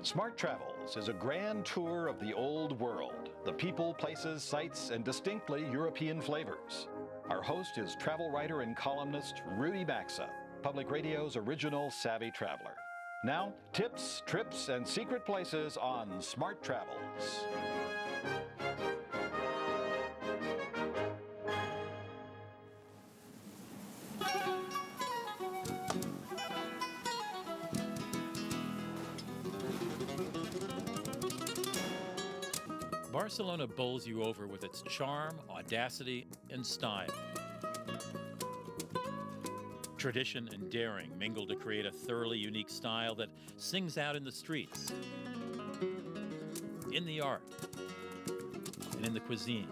Smart Travels is a grand tour of the old world, the people, places, sights, and distinctly European flavors. Our host is travel writer and columnist Rudy Maxa, Public Radio's original savvy traveler. Now, tips, trips, and secret places on Smart Travels. Barcelona bowls you over with its charm, audacity, and style. Tradition and daring mingle to create a thoroughly unique style that sings out in the streets, in the art, and in the cuisine.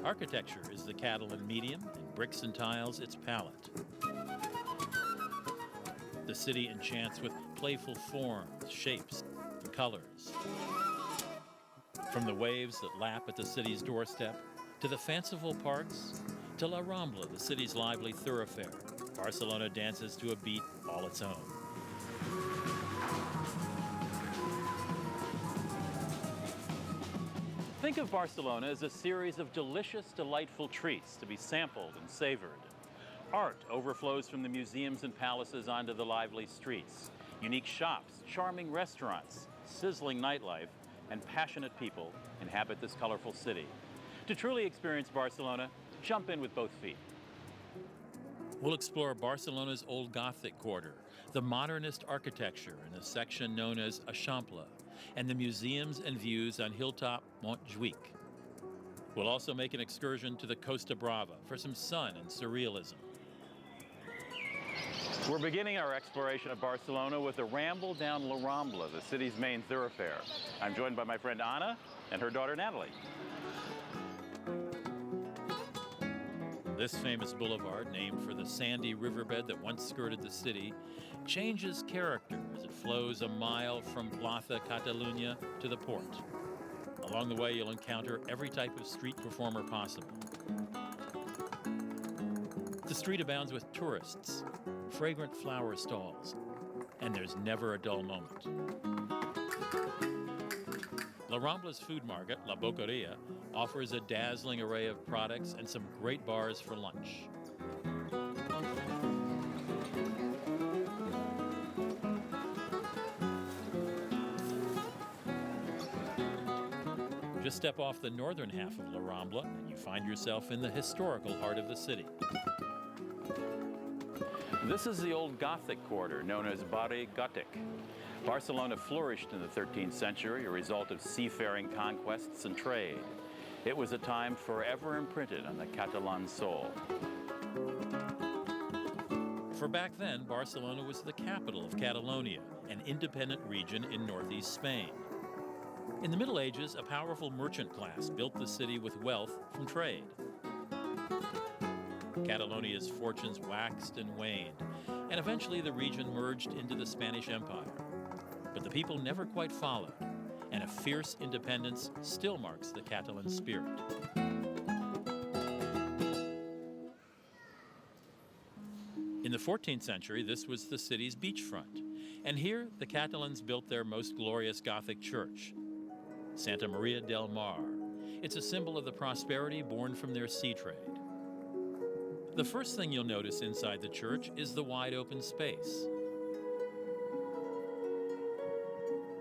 Architecture is the Catalan medium, and bricks and tiles its palette. The city enchants with playful forms, shapes, and colors. From the waves that lap at the city's doorstep, to the fanciful parks, to La Rambla, the city's lively thoroughfare, Barcelona dances to a beat all its own. Think of Barcelona as a series of delicious, delightful treats to be sampled and savored. Art overflows from the museums and palaces onto the lively streets. Unique shops, charming restaurants, sizzling nightlife, and passionate people inhabit this colorful city. To truly experience Barcelona, jump in with both feet. We'll explore Barcelona's Old Gothic quarter, the modernist architecture in a section known as Eixample, and the museums and views on hilltop Montjuic. We'll also make an excursion to the Costa-Brava for some sun and surrealism. We're beginning our exploration of Barcelona with a ramble down La Rambla, the city's main thoroughfare. I'm joined by my friend Anna and her daughter Natalie. This famous boulevard, named for the sandy riverbed that once skirted the city, changes character as it flows a mile from Plaza Catalunya to the port. Along the way, you'll encounter every type of street performer possible. The street abounds with tourists, fragrant flower stalls, and there's never a dull moment. La Rambla's food market, La Boqueria, offers a dazzling array of products and some great bars for lunch. Just step off the northern half of La Rambla and you find yourself in the historical heart of the city. This is the old Gothic quarter, known as Barri Gòtic. Barcelona flourished in the 13th century, a result of seafaring conquests and trade. It was a time forever imprinted on the Catalan soul. For back then, Barcelona was the capital of Catalonia, an independent region in northeast Spain. In the Middle Ages, a powerful merchant class built the city with wealth from trade. Catalonia's fortunes waxed and waned, and eventually the region merged into the Spanish Empire. But the people never quite followed, and a fierce independence still marks the Catalan spirit. In the 14th century, this was the city's beachfront, and here the Catalans built their most glorious Gothic church, Santa Maria del Mar. It's a symbol of the prosperity born from their sea trade. The first thing you'll notice inside the church is the wide open space.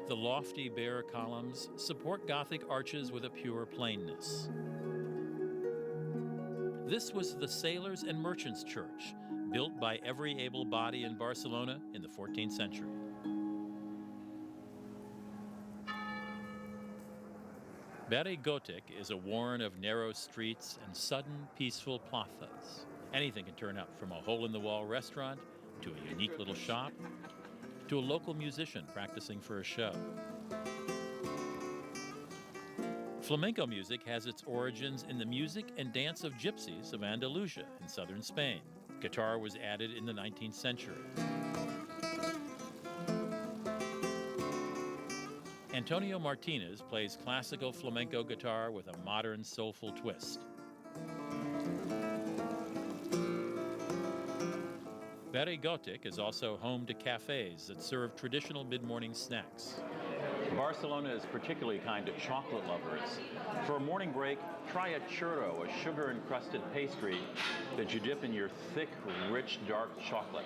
The lofty bare columns support Gothic arches with a pure plainness. This was the Sailors' and Merchants' Church, built by every able body in Barcelona in the 14th century. Barri Gòtic is a warren of narrow streets and sudden, peaceful plazas. Anything can turn up, from a hole-in-the-wall restaurant to a unique little shop to a local musician practicing for a show. Flamenco music has its origins in the music and dance of gypsies of Andalusia in southern Spain. Guitar was added in the 19th century. Antonio Martinez plays classical flamenco guitar with a modern soulful twist. Very Gothic is also home to cafes that serve traditional mid-morning snacks. Barcelona is particularly kind to chocolate lovers. For a morning break, try a churro, a sugar-encrusted pastry that you dip in your thick, rich, dark chocolate.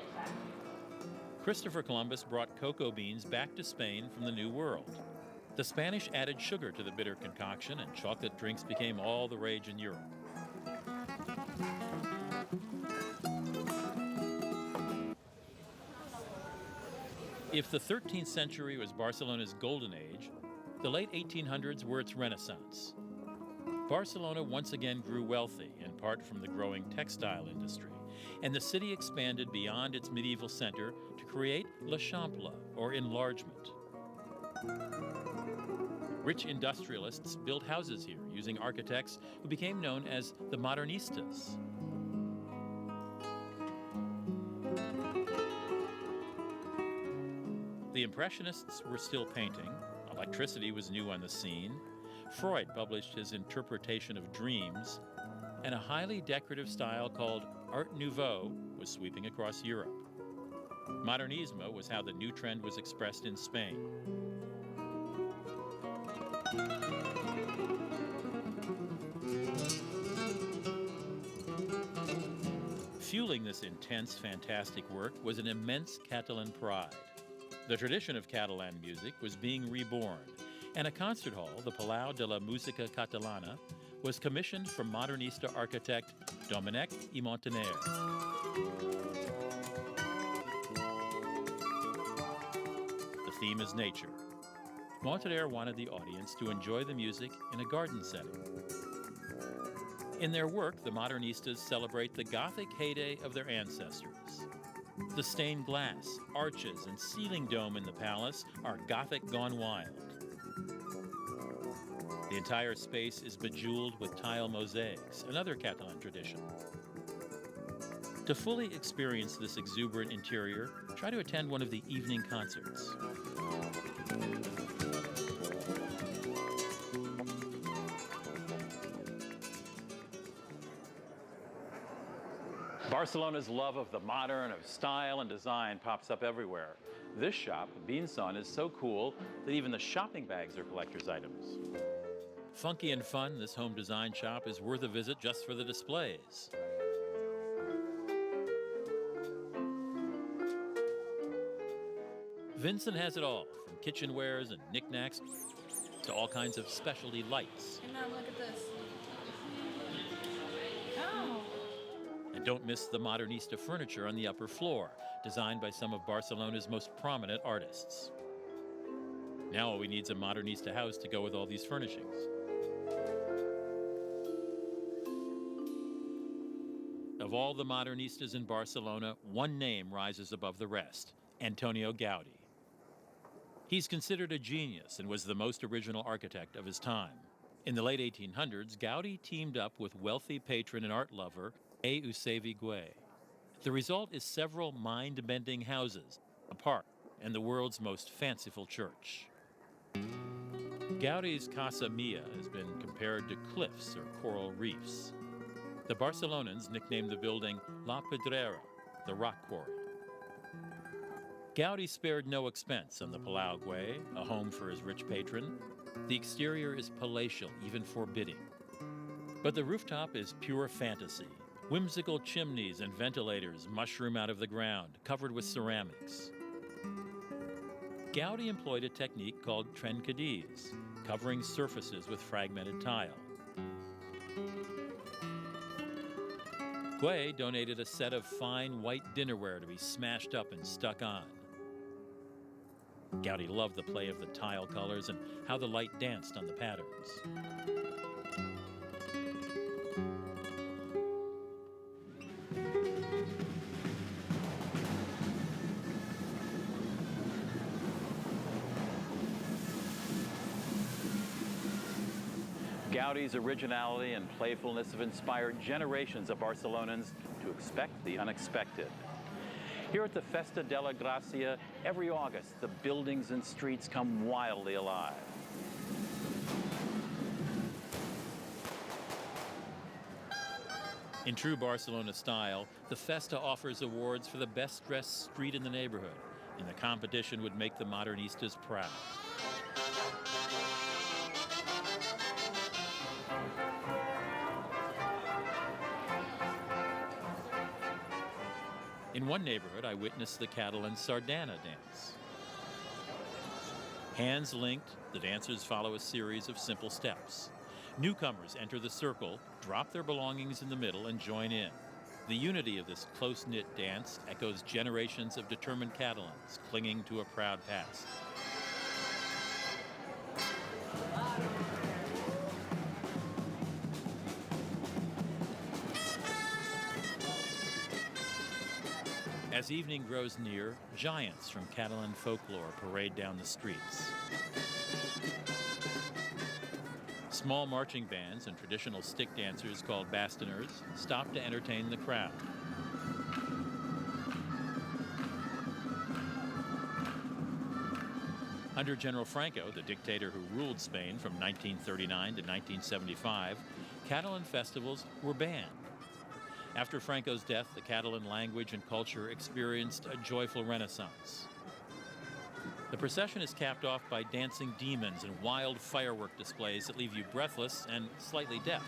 Christopher Columbus brought cocoa beans back to Spain from the New World. The Spanish added sugar to the bitter concoction, and chocolate drinks became all the rage in Europe. If the 13th century was Barcelona's golden age, the late 1800s were its renaissance. Barcelona once again grew wealthy, in part from the growing textile industry, and the city expanded beyond its medieval center to create l'Eixample, or enlargement. Rich industrialists built houses here using architects who became known as the Modernistas. The Impressionists were still painting, electricity was new on the scene, Freud published his interpretation of dreams, and a highly decorative style called Art Nouveau was sweeping across Europe. Modernismo was how the new trend was expressed in Spain. Fueling this intense, fantastic work was an immense Catalan pride. The tradition of Catalan music was being reborn, and a concert hall, the Palau de la Música Catalana, was commissioned from modernista architect Domènech i Montaner. The theme is nature. Montaner wanted the audience to enjoy the music in a garden setting. In their work, the modernistas celebrate the Gothic heyday of their ancestors. The stained glass, arches, and ceiling dome in the palace are Gothic gone wild. The entire space is bejeweled with tile mosaics, another Catalan tradition. To fully experience this exuberant interior, try to attend one of the evening concerts. Barcelona's love of the modern, of style and design pops up everywhere. This shop, Beanson, is so cool that even the shopping bags are collector's items. Funky and fun, this home design shop is worth a visit just for the displays. Vincent has it all, from kitchenwares and knickknacks to all kinds of specialty lights. And now look at this. Oh. And don't miss the modernista furniture on the upper floor, designed by some of Barcelona's most prominent artists. Now all we need is a modernista house to go with all these furnishings. Of all the modernistas in Barcelona, one name rises above the rest: Antonio Gaudí. He's considered a genius and was the most original architect of his time. In the late 1800s, Gaudí teamed up with wealthy patron and art lover Eusebi Güell. The result is several mind-bending houses, a park, and the world's most fanciful church. Gaudí's Casa Mia has been compared to cliffs or coral reefs. The Barcelonans nicknamed the building La Pedrera, the rock quarry. Gaudí spared no expense on the Palau Güell, a home for his rich patron. The exterior is palatial, even forbidding. But the rooftop is pure fantasy. Whimsical chimneys and ventilators mushroom out of the ground, covered with ceramics. Gaudí employed a technique called trencadís, covering surfaces with fragmented tile. Güell donated a set of fine white dinnerware to be smashed up and stuck on. Gaudí loved the play of the tile colors and how the light danced on the patterns. Gaudí's originality and playfulness have inspired generations of Barcelonans to expect the unexpected. Here at the Festa de la Gracia, every August, the buildings and streets come wildly alive. In true Barcelona style, the Festa offers awards for the best-dressed street in the neighborhood, and the competition would make the Modernistas proud. In one neighborhood, I witnessed the Catalan Sardana dance. Hands linked, the dancers follow a series of simple steps. Newcomers enter the circle, drop their belongings in the middle, and join in. The unity of this close-knit dance echoes generations of determined Catalans clinging to a proud past. As evening grows near, giants from Catalan folklore parade down the streets. Small marching bands and traditional stick dancers called bastoners stop to entertain the crowd. Under General Franco, the dictator who ruled Spain from 1939 to 1975, Catalan festivals were banned. After Franco's death, the Catalan language and culture experienced a joyful renaissance. The procession is capped off by dancing demons and wild firework displays that leave you breathless and slightly deaf.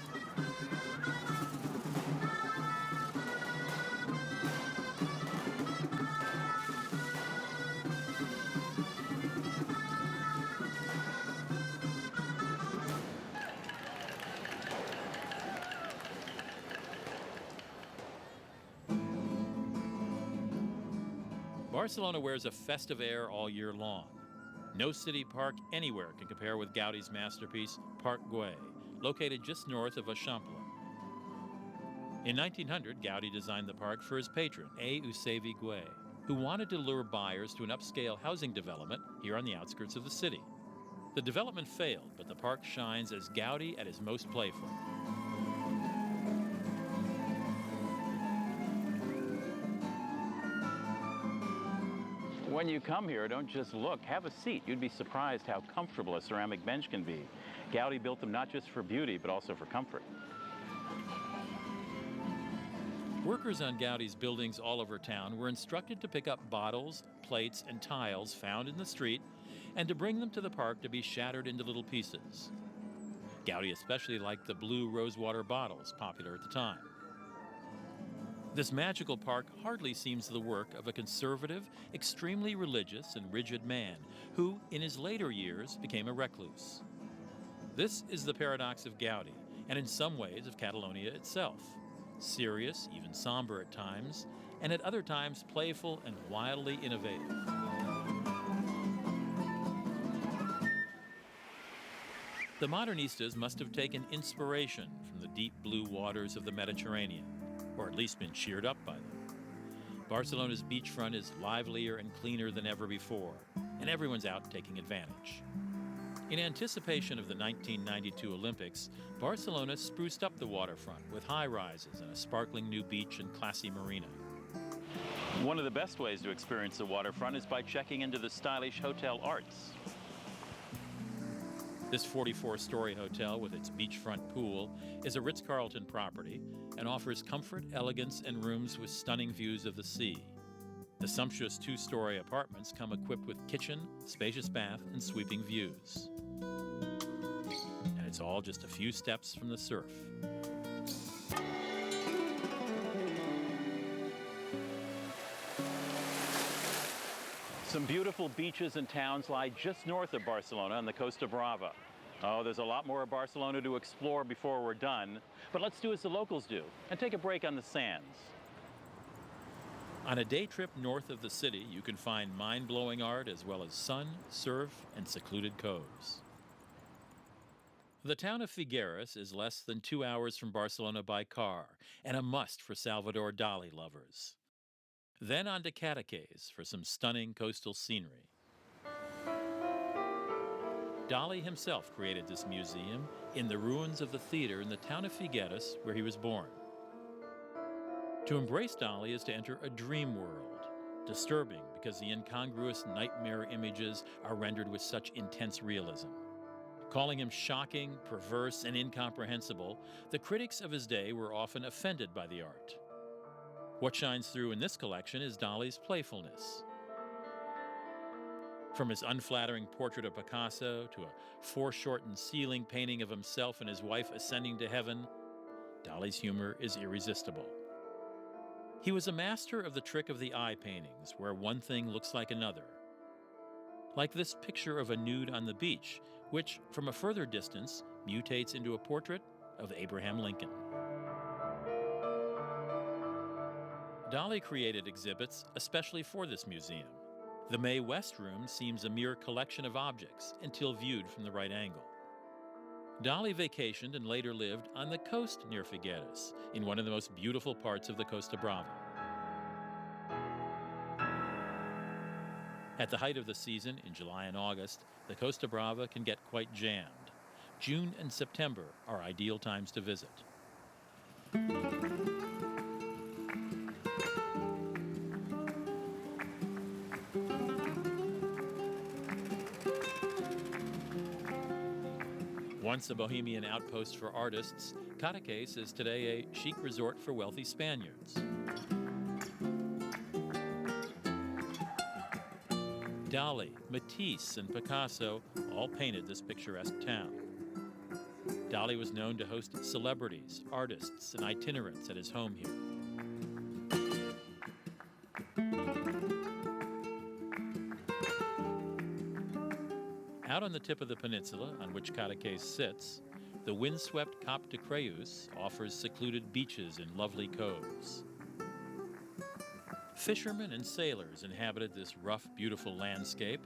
Barcelona wears a festive air all year long. No city park anywhere can compare with Gaudi's masterpiece, Parc Güell, located just north of Eixample. In 1900, Gaudi designed the park for his patron, A. Eusebi Güell, who wanted to lure buyers to an upscale housing development here on the outskirts of the city. The development failed, but the park shines as Gaudi at his most playful. When you come here, don't just look, have a seat. You'd be surprised how comfortable a ceramic bench can be. Gaudi built them not just for beauty, but also for comfort. Workers on Gaudi's buildings all over town were instructed to pick up bottles, plates, and tiles found in the street and to bring them to the park to be shattered into little pieces. Gaudi especially liked the blue rosewater bottles, popular at the time. This magical park hardly seems the work of a conservative, extremely religious and rigid man who, in his later years, became a recluse. This is the paradox of Gaudi, and in some ways of Catalonia itself. Serious, even somber at times, and at other times playful and wildly innovative. The Modernistas must have taken inspiration from the deep blue waters of the Mediterranean, or at least been cheered up by them. Barcelona's beachfront is livelier and cleaner than ever before, and everyone's out taking advantage. In anticipation of the 1992 Olympics, Barcelona spruced up the waterfront with high-rises and a sparkling new beach and classy marina. One of the best ways to experience the waterfront is by checking into the stylish Hotel Arts. This 44-story hotel with its beachfront pool is a Ritz-Carlton property and offers comfort, elegance, and rooms with stunning views of the sea. The sumptuous two-story apartments come equipped with kitchen, spacious bath, and sweeping views. And it's all just a few steps from the surf. Some beautiful beaches and towns lie just north of Barcelona on the Costa-Brava. Oh, there's a lot more of Barcelona to explore before we're done, but let's do as the locals do and take a break on the sands. On a day trip north of the city, you can find mind-blowing art as well as sun, surf, and secluded coves. The town of Figueres is less than 2 hours from Barcelona by car, and a must for Salvador Dali lovers. Then on to Cadaqués for some stunning coastal scenery. Dali himself created this museum in the ruins of the theater in the town of Figueres where he was born. To embrace Dali is to enter a dream world, disturbing because the incongruous nightmare images are rendered with such intense realism. Calling him shocking, perverse, and incomprehensible, the critics of his day were often offended by the art. What shines through in this collection is Dali's playfulness. From his unflattering portrait of Picasso to a foreshortened ceiling painting of himself and his wife ascending to heaven, Dali's humor is irresistible. He was a master of the trick of the eye paintings, where one thing looks like another. Like this picture of a nude on the beach, which, from a further distance, mutates into a portrait of Abraham Lincoln. Dali created exhibits especially for this museum. The Mae West Room seems a mere collection of objects until viewed from the right angle. Dali vacationed and later lived on the coast near Figueres, in one of the most beautiful parts of the Costa-Brava. At the height of the season, in July and August, the Costa-Brava can get quite jammed. June and September are ideal times to visit. Once a bohemian outpost for artists, Cadaqués is today a chic resort for wealthy Spaniards. Dali, Matisse, and Picasso all painted this picturesque town. Dali was known to host celebrities, artists, and itinerants at his home here. Out on the tip of the peninsula on which Cadaqués sits, the windswept Cap de Creus offers secluded beaches and lovely coves. Fishermen and sailors inhabited this rough, beautiful landscape,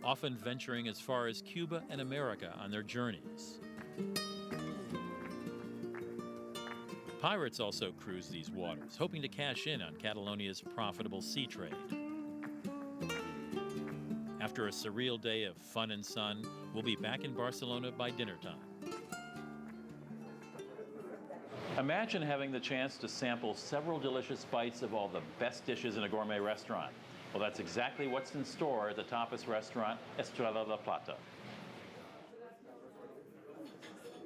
often venturing as far as Cuba and America on their journeys. Pirates also cruise these waters, hoping to cash in on Catalonia's profitable sea trade. After a surreal day of fun and sun, we'll be back in Barcelona by dinner time. Imagine having the chance to sample several delicious bites of all the best dishes in a gourmet restaurant. Well, that's exactly what's in store at the tapas restaurant Estrella La Plata.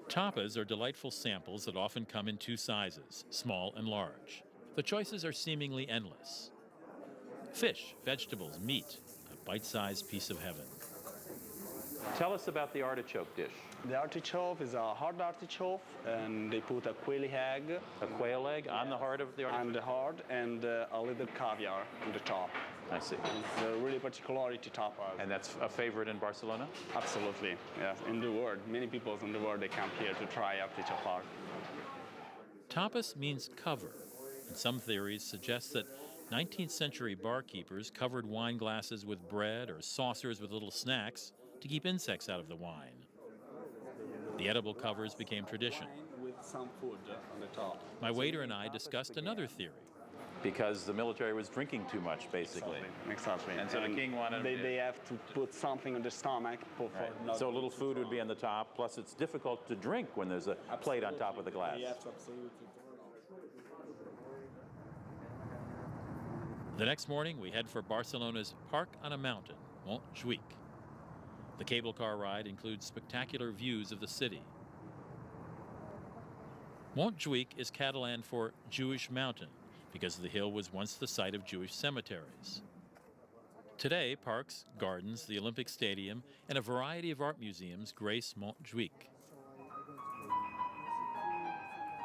Tapas are delightful samples that often come in two sizes, small and large. The choices are seemingly endless. Fish, vegetables, meat, a bite-sized piece of heaven. Tell us about the artichoke dish. The artichoke is a hard artichoke, and they put a quail egg. A quail egg on the heart of the artichoke? On the heart, and a little caviar on the top. I see. It's a really particularity tapas. And that's a favorite in Barcelona? Absolutely, yes. In the world, many people in the world, they come here to try artichoke. Tapas means cover, and some theories suggest that 19th century barkeepers covered wine glasses with bread or saucers with little snacks to keep insects out of the wine. The edible covers became tradition. With some food on the top. My waiter and I discussed another theory. Because the military was drinking too much, basically. Exactly. And so the king wanted... They have to put something on the stomach. Right. So a little food would be on the top, plus it's difficult to drink when there's a plate on top of the glass. Yes, absolutely. The next morning, we head for Barcelona's Park on a Mountain, Montjuïc. The cable car ride includes spectacular views of the city. Montjuïc is Catalan for Jewish mountain because the hill was once the site of Jewish cemeteries. Today, parks, gardens, the Olympic Stadium, and a variety of art museums grace Montjuïc.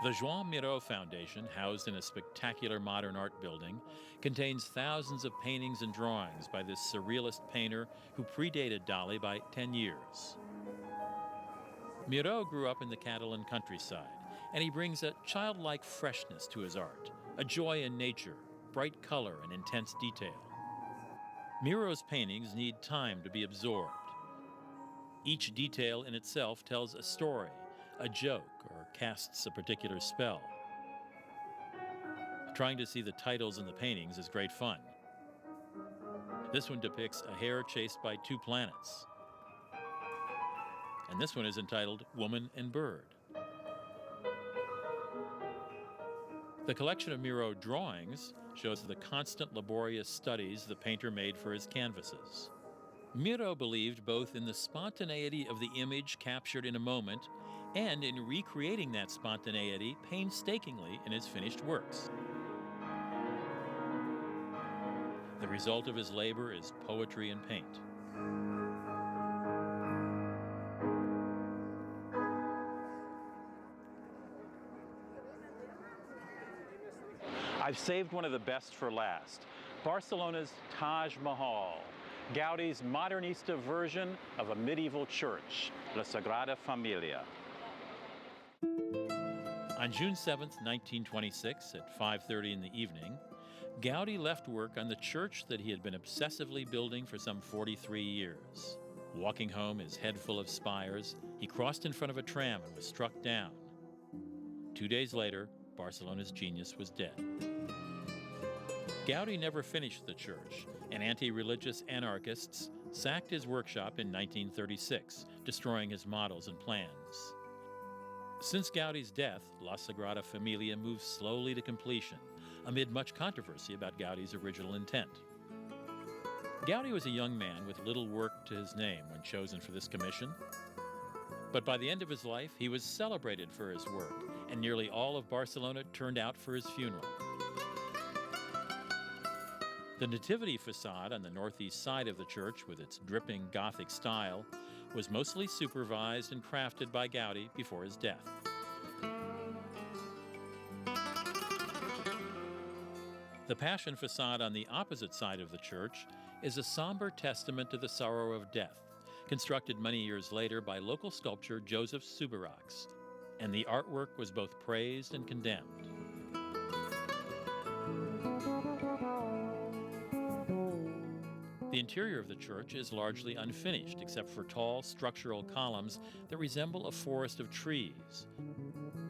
The Joan Miró Foundation, housed in a spectacular modern art building, contains thousands of paintings and drawings by this surrealist painter who predated Dali by 10 years. Miró grew up in the Catalan countryside, and he brings a childlike freshness to his art, a joy in nature, bright color, and intense detail. Miró's paintings need time to be absorbed. Each detail in itself tells a story, a joke, or casts a particular spell. Trying to see the titles in the paintings is great fun. This one depicts a hare chased by two planets. And this one is entitled Woman and Bird. The collection of Miró drawings shows the constant laborious studies the painter made for his canvases. Miro believed both in the spontaneity of the image captured in a moment and in recreating that spontaneity painstakingly in his finished works. The result of his labor is poetry in paint. I've saved one of the best for last, Barcelona's Taj Mahal, Gaudi's modernista version of a medieval church, La Sagrada Familia. On June 7, 1926, at 5:30 in the evening, Gaudi left work on the church that he had been obsessively building for some 43 years. Walking home, his head full of spires, he crossed in front of a tram and was struck down. 2 days later, Barcelona's genius was dead. Gaudi never finished the church, and anti-religious anarchists sacked his workshop in 1936, destroying his models and plans. Since Gaudi's death, La Sagrada Familia moved slowly to completion, amid much controversy about Gaudi's original intent. Gaudi was a young man with little work to his name when chosen for this commission. But by the end of his life, he was celebrated for his work, and nearly all of Barcelona turned out for his funeral. The Nativity facade on the northeast side of the church, with its dripping Gothic style, was mostly supervised and crafted by Gaudi before his death. The Passion facade on the opposite side of the church is a somber testament to the sorrow of death, constructed many years later by local sculptor Joseph Subirax, and the artwork was both praised and condemned. The interior of the church is largely unfinished, except for tall structural columns that resemble a forest of trees,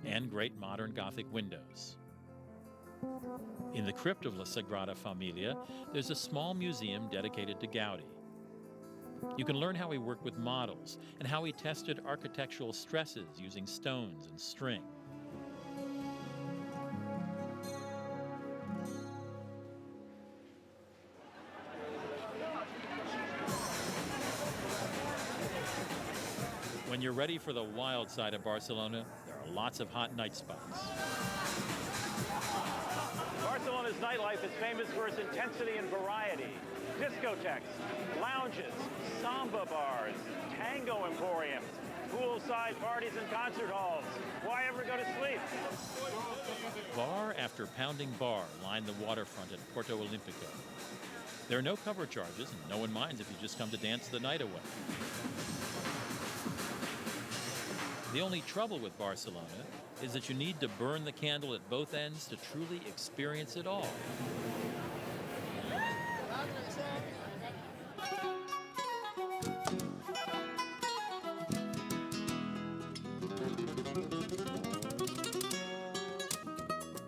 and great modern Gothic windows. In the crypt of La Sagrada Familia, there's a small museum dedicated to Gaudi. You can learn how he worked with models and how he tested architectural stresses using stones and string. When you're ready for the wild side of Barcelona, there are lots of hot night spots. Barcelona's nightlife is famous for its intensity and variety. Discotheques, lounges, samba bars, tango emporiums, poolside parties and concert halls. Why ever go to sleep? Bar after pounding bar line the waterfront at Porto Olímpico. There are no cover charges, and no one minds if you just come to dance the night away. The only trouble with Barcelona is that you need to burn the candle at both ends to truly experience it all.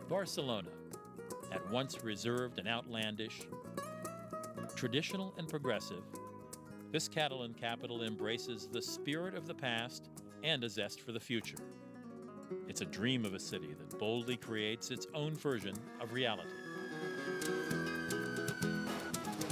Barcelona, at once reserved and outlandish, traditional and progressive, this Catalan capital embraces the spirit of the past and a zest for the future. It's a dream of a city that boldly creates its own version of reality.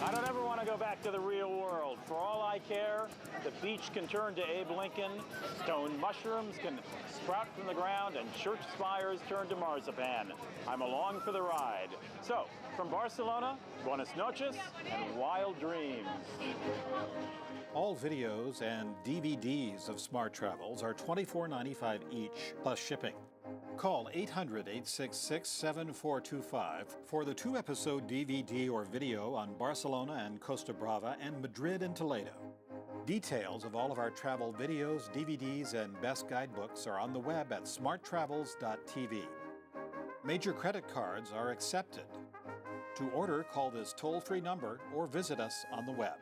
I don't ever want to go back to the real world. For all I care, the beach can turn to Abe Lincoln, stone mushrooms can sprout from the ground, and church spires turn to marzipan. I'm along for the ride. So, from Barcelona, buenas noches and wild dreams. All videos and DVDs of Smart Travels are $24.95 each, plus shipping. Call 800-866-7425 for the 2-episode DVD or video on Barcelona and Costa-Brava and Madrid and Toledo. Details of all of our travel videos, DVDs, and best guidebooks are on the web at smarttravels.tv. Major credit cards are accepted. To order, call this toll-free number or visit us on the web.